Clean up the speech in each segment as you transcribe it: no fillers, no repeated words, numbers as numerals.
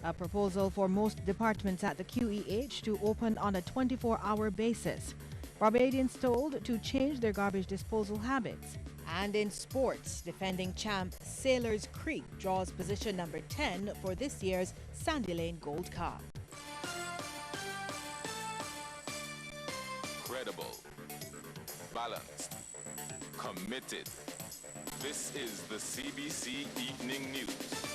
A proposal for most departments at the QEH to open on a 24-hour basis. Barbadians told to change their garbage disposal habits. And in sports, defending champ Sailors Creek draws position number 10 for this year's Sandy Lane Gold Cup. Credible, balanced, committed. This is the CBC Evening News.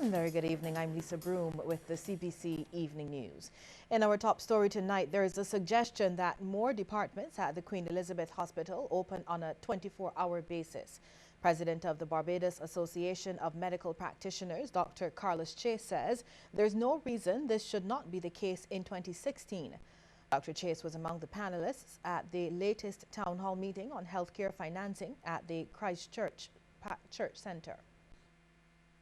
Very good evening. I'm Lisa Broom with the CBC Evening News. In our top story tonight, there is a suggestion that more departments at the Queen Elizabeth Hospital open on a 24-hour basis. President of the Barbados Association of Medical Practitioners, Dr. Carlos Chase, says there's no reason this should not be the case in 2016. Dr. Chase was among the panelists at the latest town hall meeting on healthcare financing at the Christchurch Church Centre.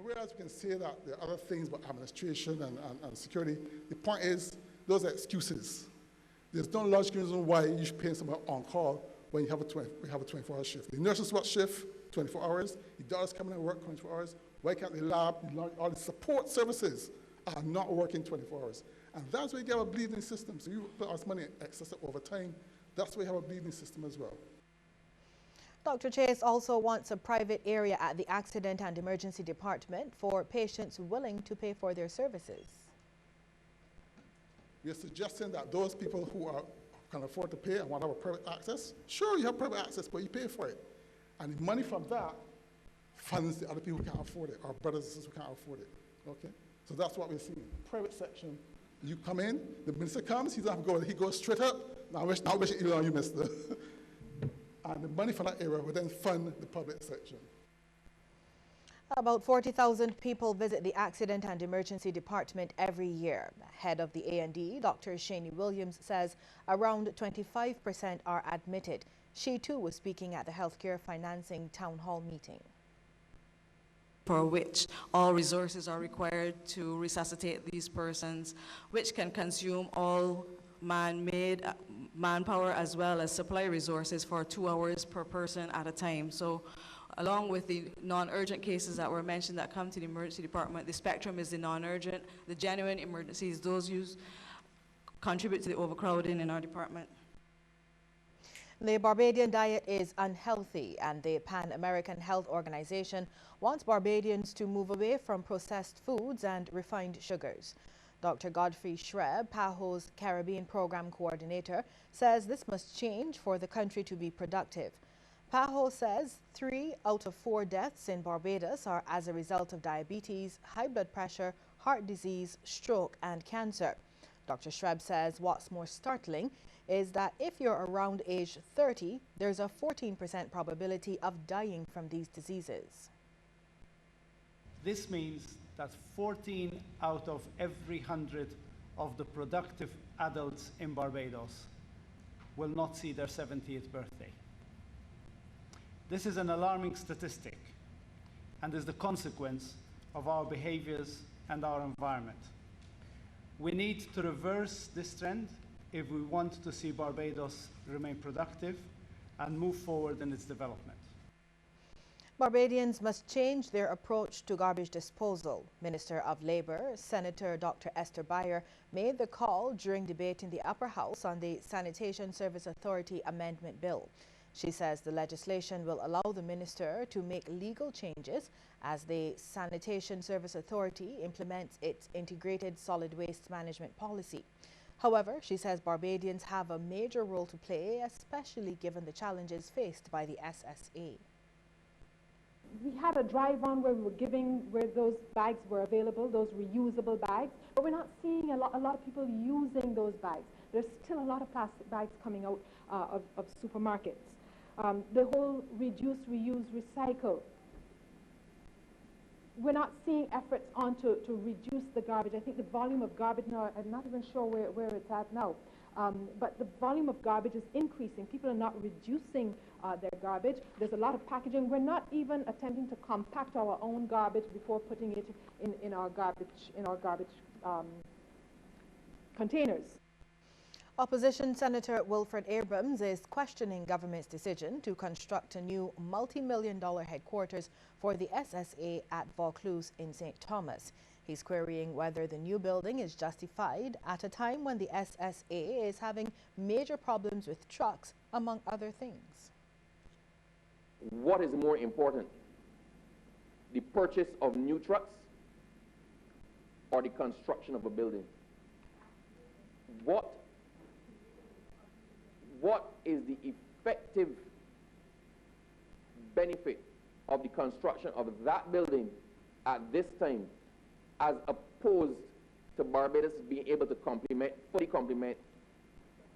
Whereas we can say that there are other things about administration and security, the point is those are excuses. There's no logical reason why you should pay someone on call when you have a 24-hour shift. The nurses work shift 24 hours, the doctors come in and work 24 hours. Why can't the lab, all the support services are not working 24 hours? And that's where you get a bleeding system. So you put us money excess over time. That's why you have a bleeding system as well. Dr. Chase also wants a private area at the Accident and Emergency Department for patients willing to pay for their services. We are suggesting that those people who can afford to pay and want to have a private access, sure, you have private access, but you pay for it. And the money from that funds the other people who can't afford it, our brothers and sisters who can't afford it. Okay? So that's what we're seeing. Private section, you come in, the minister comes, he doesn't have to go, he goes straight up. Now, I wish you on you, mister. And the money from that area will then fund the public section. About 40,000 people visit the Accident and Emergency Department every year. Head of the A&E, Dr. Shani Williams, says around 25% are admitted. She too was speaking at the Healthcare Financing Town Hall meeting. For which all resources are required to resuscitate these persons, which can consume all man-made manpower as well as supply resources for 2 hours per person at a time. So along with the non-urgent cases that were mentioned that come to the emergency department, the spectrum is the non-urgent, the genuine emergencies, those contribute to the overcrowding in our department. The Barbadian diet is unhealthy, and the Pan American Health Organization wants Barbadians to move away from processed foods and refined sugars. Dr. Godfrey Shreb, PAHO's Caribbean Program Coordinator, says this must change for the country to be productive. PAHO says 3 out of 4 deaths in Barbados are as a result of diabetes, high blood pressure, heart disease, stroke and cancer. Dr. Shreb says what's more startling is that if you're around age 30, there's a 14% probability of dying from these diseases. This means that 14 out of every 100 of the productive adults in Barbados will not see their 70th birthday. This is an alarming statistic and is the consequence of our behaviors and our environment. We need to reverse this trend if we want to see Barbados remain productive and move forward in its development. Barbadians must change their approach to garbage disposal. Minister of Labour, Senator Dr. Esther Bayer, made the call during debate in the Upper House on the Sanitation Service Authority Amendment Bill. She says the legislation will allow the minister to make legal changes as the Sanitation Service Authority implements its integrated solid waste management policy. However, she says Barbadians have a major role to play, especially given the challenges faced by the SSA. We had a drive-on where we were where those bags were available, those reusable bags, but we're not seeing a lot of people using those bags. There's still a lot of plastic bags coming out of supermarkets. The whole reduce, reuse, recycle. We're not seeing efforts on to reduce the garbage. I think the volume of garbage now, I'm not even sure where it's at now. But the volume of garbage is increasing. People are not reducing their garbage. There's a lot of packaging. We're not even attempting to compact our own garbage before putting it in our garbage containers. Opposition Senator Wilfred Abrams is questioning government's decision to construct a new multi-million-dollar headquarters for the SSA at Vaucluse in St. Thomas. He's querying whether the new building is justified at a time when the SSA is having major problems with trucks, among other things. What is more important, the purchase of new trucks or the construction of a building? What is the effective benefit of the construction of that building at this time, as opposed to Barbados being able to fully complement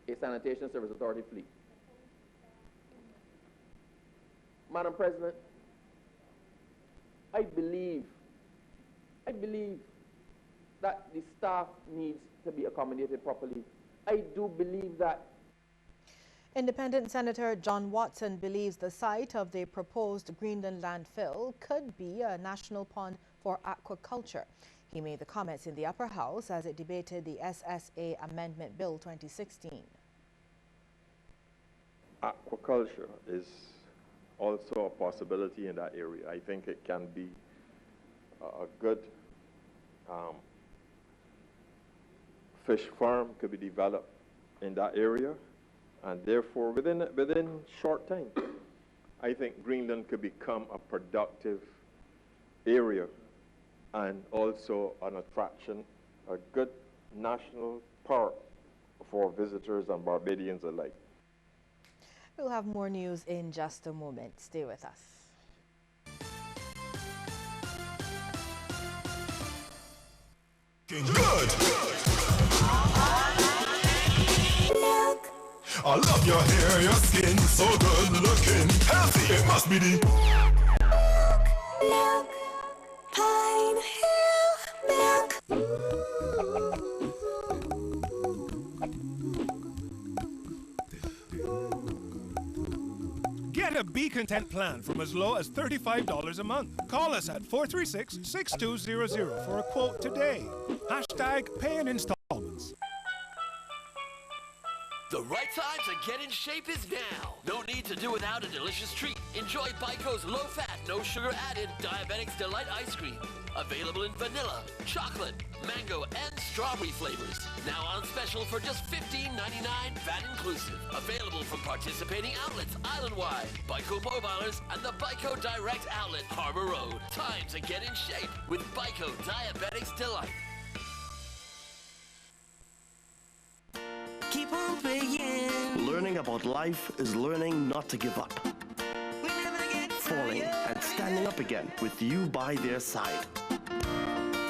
a sanitation service authority fleet? Madam President, I believe that the staff needs to be accommodated properly. I do believe that. Independent Senator John Watson believes the site of the proposed Greenland landfill could be a national pond for aquaculture. He made the comments in the upper house as it debated the SSA Amendment Bill 2016. Aquaculture is also a possibility in that area. I think it can be a good fish farm could be developed in that area, and therefore within short time, I think Greenland could become a productive area and also an attraction, a good national park for visitors and Barbadians alike. We'll have more news in just a moment. Stay with us. Good. I love your hair, your skin, so good looking, healthy. It must be the milk, Pine Hill milk. Get a Be Content plan from as low as $35 a month. Call us at 436-6200 for a quote today. # pay in installments. The right time to get in shape is now. No need to do without a delicious treat. Enjoy Bico's low-fat, no sugar-added Diabetics Delight ice cream. Available in vanilla, chocolate, mango, and strawberry flavors. Now on special for just $15.99, VAT inclusive. Available from participating outlets island-wide. Bico Mobilers and the Bico Direct Outlet, Harbor Road. Time to get in shape with Bico Diabetics Delight. Keep on playing. Learning about life is learning not to give up. We never get falling and standing up again with you by their side.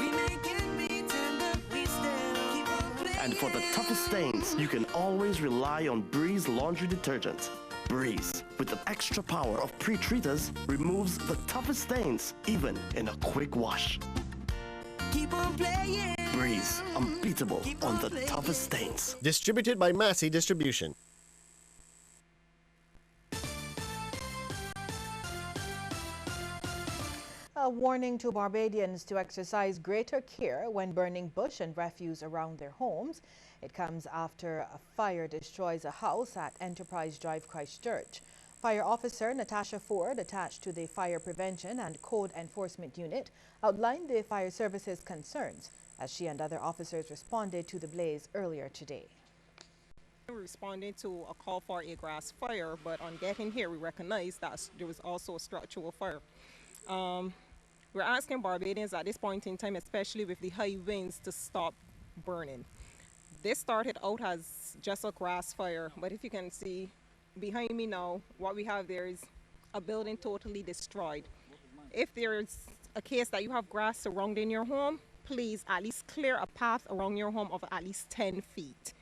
We make it beat and we still keep on playing. And for the toughest stains, you can always rely on Breeze Laundry Detergent. Breeze, with the extra power of pre-treaters, removes the toughest stains, even in a quick wash. Keep on playing. Breeze, unbeatable on the toughest stains. Distributed by Massey Distribution. A warning to Barbadians to exercise greater care when burning bush and refuse around their homes. It comes after a fire destroys a house at Enterprise Drive, Christchurch. Fire Officer Natasha Ford, attached to the Fire Prevention and Code Enforcement Unit, outlined the fire service's concerns as she and other officers responded to the blaze earlier today. We responded to a call for a grass fire, but on getting here, we recognized that there was also a structural fire. We're asking Barbadians at this point in time, especially with the high winds, to stop burning. This started out as just a grass fire, but if you can see behind me now, what we have there is a building totally destroyed. If there's a case that you have grass surrounding your home, please at least clear a path around your home of at least 10 feet.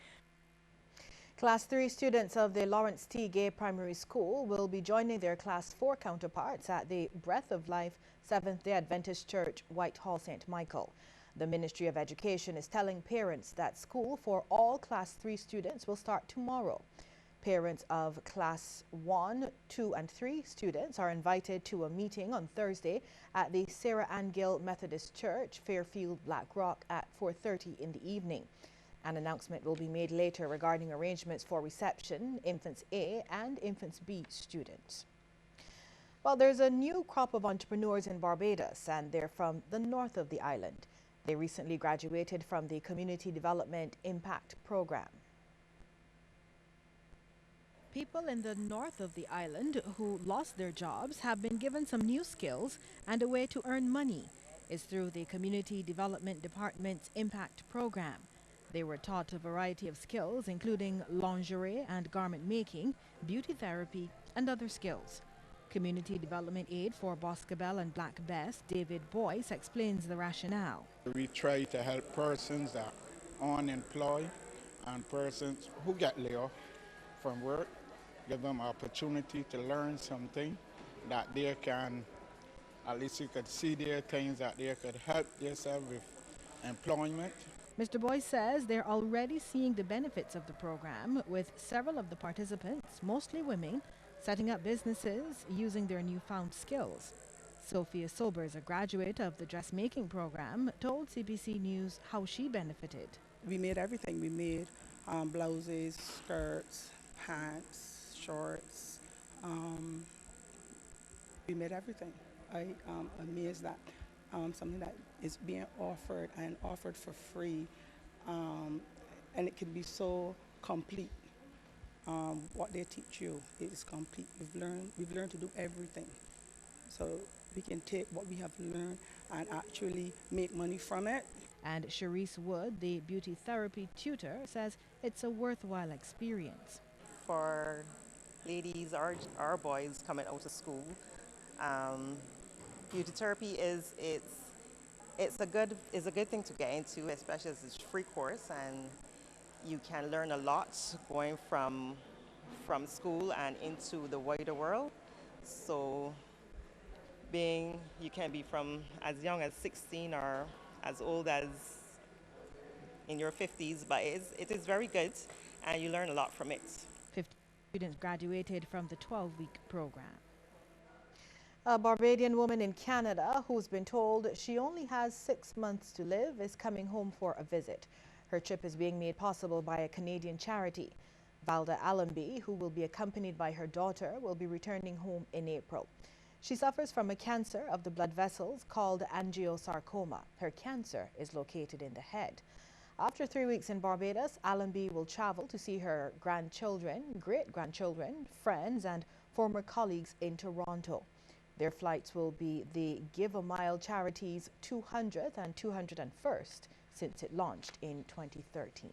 Class 3 students of the Lawrence T. Gay Primary School will be joining their Class 4 counterparts at the Breath of Life Seventh-day Adventist Church, Whitehall, St. Michael. The Ministry of Education is telling parents that school for all Class 3 students will start tomorrow. Parents of Class 1, 2, and 3 students are invited to a meeting on Thursday at the Sarah Ann Gill Methodist Church, Fairfield, Black Rock at 4:30 in the evening. An announcement will be made later regarding arrangements for reception, Infants A and Infants B students. Well, there's a new crop of entrepreneurs in Barbados, and they're from the north of the island. They recently graduated from the Community Development Impact Program. People in the north of the island who lost their jobs have been given some new skills, and a way to earn money is through the Community Development Department's Impact Program. They were taught a variety of skills, including lingerie and garment making, beauty therapy, and other skills. Community Development Aide for Boscobel and Black Bess, David Boyce, explains the rationale. We try to help persons that are unemployed and persons who get laid off from work, give them opportunity to learn something that they can, at least you could see there things that they could help themselves with employment. Mr. Boyce says they're already seeing the benefits of the program, with several of the participants, mostly women, setting up businesses using their newfound skills. Sophia Sobers, a graduate of the dressmaking program, told CBC News how she benefited. We made everything. We made blouses, skirts, pants, shorts. We made everything. I am amazed that something that is being offered and offered for free, and it can be so complete. What they teach you is complete. We've learned to do everything. So we can take what we have learned and actually make money from it. And Sharice Wood, the beauty therapy tutor, says it's a worthwhile experience. For ladies or boys coming out of school, beauty therapy it's a good thing to get into, especially as it's a free course, and you can learn a lot going from school and into the wider world. So you can be from as young as 16 or as old as in your 50s, but it is very good, and you learn a lot from it. 50 students graduated from the 12-week program. A Barbadian woman in Canada who's been told she only has 6 months to live is coming home for a visit. Her trip is being made possible by a Canadian charity. Valda Allenby, who will be accompanied by her daughter, will be returning home in April. She suffers from a cancer of the blood vessels called angiosarcoma. Her cancer is located in the head. After 3 weeks in Barbados, Allenby will travel to see her grandchildren, great-grandchildren, friends and former colleagues in Toronto. Their flights will be the Give a Mile charity's 200th and 201st since it launched in 2013.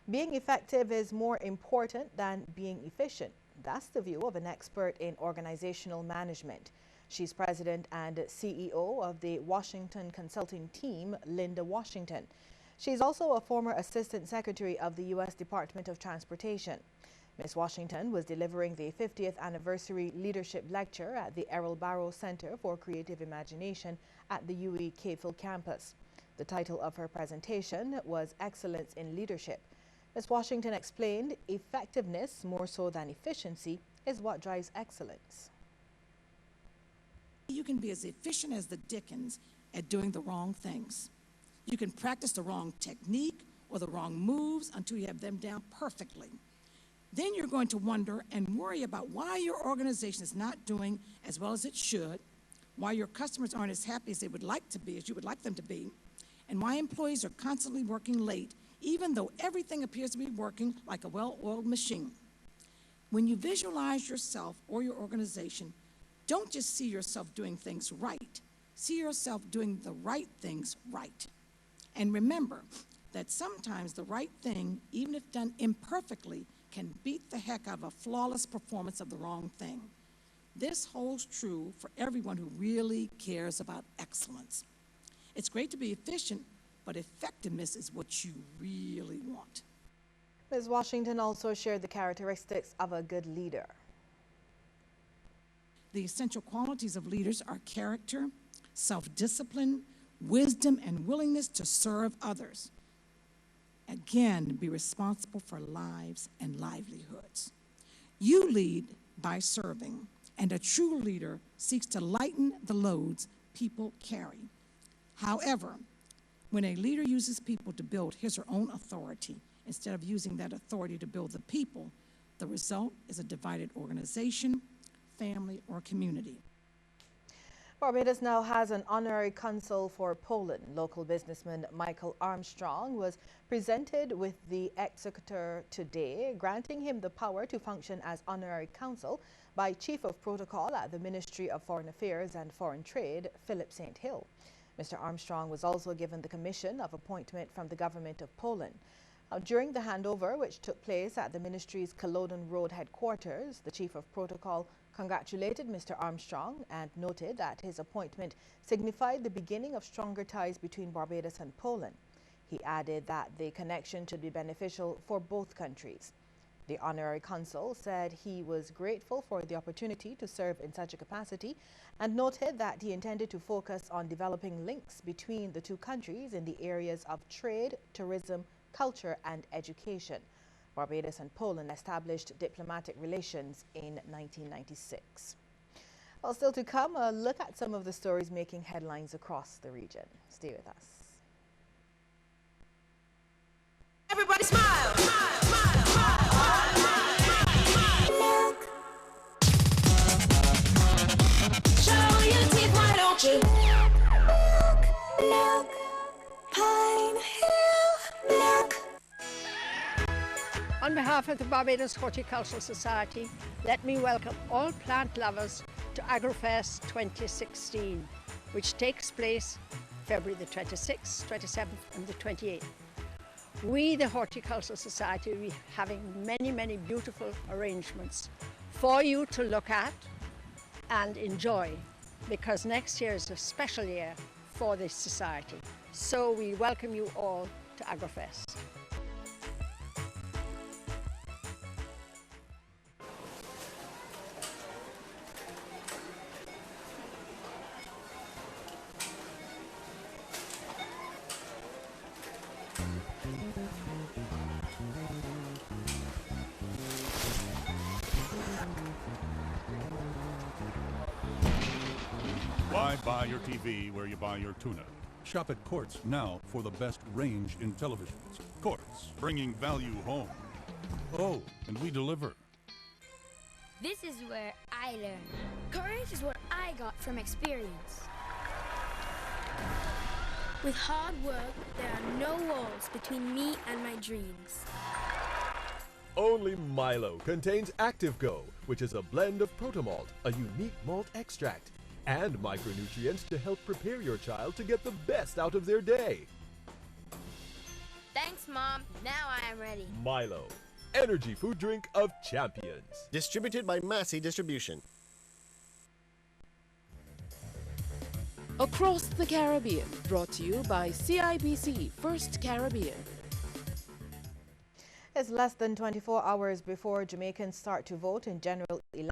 Being effective is more important than being efficient. That's the view of an expert in organizational management. She's president and CEO of the Washington Consulting Team, Linda Washington. She's also a former assistant secretary of the U.S. Department of Transportation. Ms. Washington was delivering the 50th anniversary leadership lecture at the Errol Barrow Center for Creative Imagination at the UWI Cave campus. The title of her presentation was Excellence in Leadership. Ms. Washington explained effectiveness, more so than efficiency, is what drives excellence. You can be as efficient as the Dickens at doing the wrong things. You can practice the wrong technique or the wrong moves until you have them down perfectly. Then you're going to wonder and worry about why your organization is not doing as well as it should, why your customers aren't as happy as they would like to be, as you would like them to be, and why employees are constantly working late, even though everything appears to be working like a well-oiled machine. When you visualize yourself or your organization, don't just see yourself doing things right. See yourself doing the right things right. And remember that sometimes the right thing, even if done imperfectly, can beat the heck out of a flawless performance of the wrong thing. This holds true for everyone who really cares about excellence. It's great to be efficient, but effectiveness is what you really want. Ms. Washington also shared the characteristics of a good leader. The essential qualities of leaders are character, self-discipline, wisdom, and willingness to serve others. Again, be responsible for lives and livelihoods. You lead by serving, and a true leader seeks to lighten the loads people carry. However, When a leader uses people to build his or her own authority instead of using that authority to build the people, the result is a divided organization, family, or community. Barbados now has an honorary consul for Poland. Local businessman Michael Armstrong was presented with the executor today, granting him the power to function as honorary consul by Chief of Protocol at the Ministry of Foreign Affairs and Foreign Trade, Philip St. Hill. Mr. Armstrong was also given the commission of appointment from the government of Poland. During the handover, which took place at the ministry's Culloden Road headquarters, the Chief of Protocol congratulated Mr. Armstrong and noted that his appointment signified the beginning of stronger ties between Barbados and Poland. He added that the connection should be beneficial for both countries. The honorary consul said he was grateful for the opportunity to serve in such a capacity and noted that he intended to focus on developing links between the two countries in the areas of trade, tourism, culture and education. Barbados and Poland established diplomatic relations in 1996. Well, still to come, a look at some of the stories making headlines across the region. Stay with us. Everybody smile, smile, smile, smile, smile, smile. Show your teeth, why don't you? Milk, Pine Hill, milk. On behalf of the Barbados Horticultural Society, let me welcome all plant lovers to AgroFest 2016, which takes place February the 26th, 27th and the 28th. We, the Horticultural Society, will be having many, many beautiful arrangements for you to look at and enjoy, because next year is a special year for this society. So we welcome you all to AgroFest. Why buy your TV where you buy your tuna? Shop at Quartz now for the best range in televisions. Quartz, bringing value home. Oh, and we deliver. This is where I learn. Courage is what I got from experience. With hard work, there are no walls between me and my dreams. Only Milo contains Active Go, which is a blend of protomalt, a unique malt extract, and micronutrients to help prepare your child to get the best out of their day. Thanks, Mom. Now I am ready. Milo, energy food drink of champions. Distributed by Massey Distribution. Across the Caribbean, brought to you by CIBC First Caribbean. It's less than 24 hours before Jamaicans start to vote in general elections.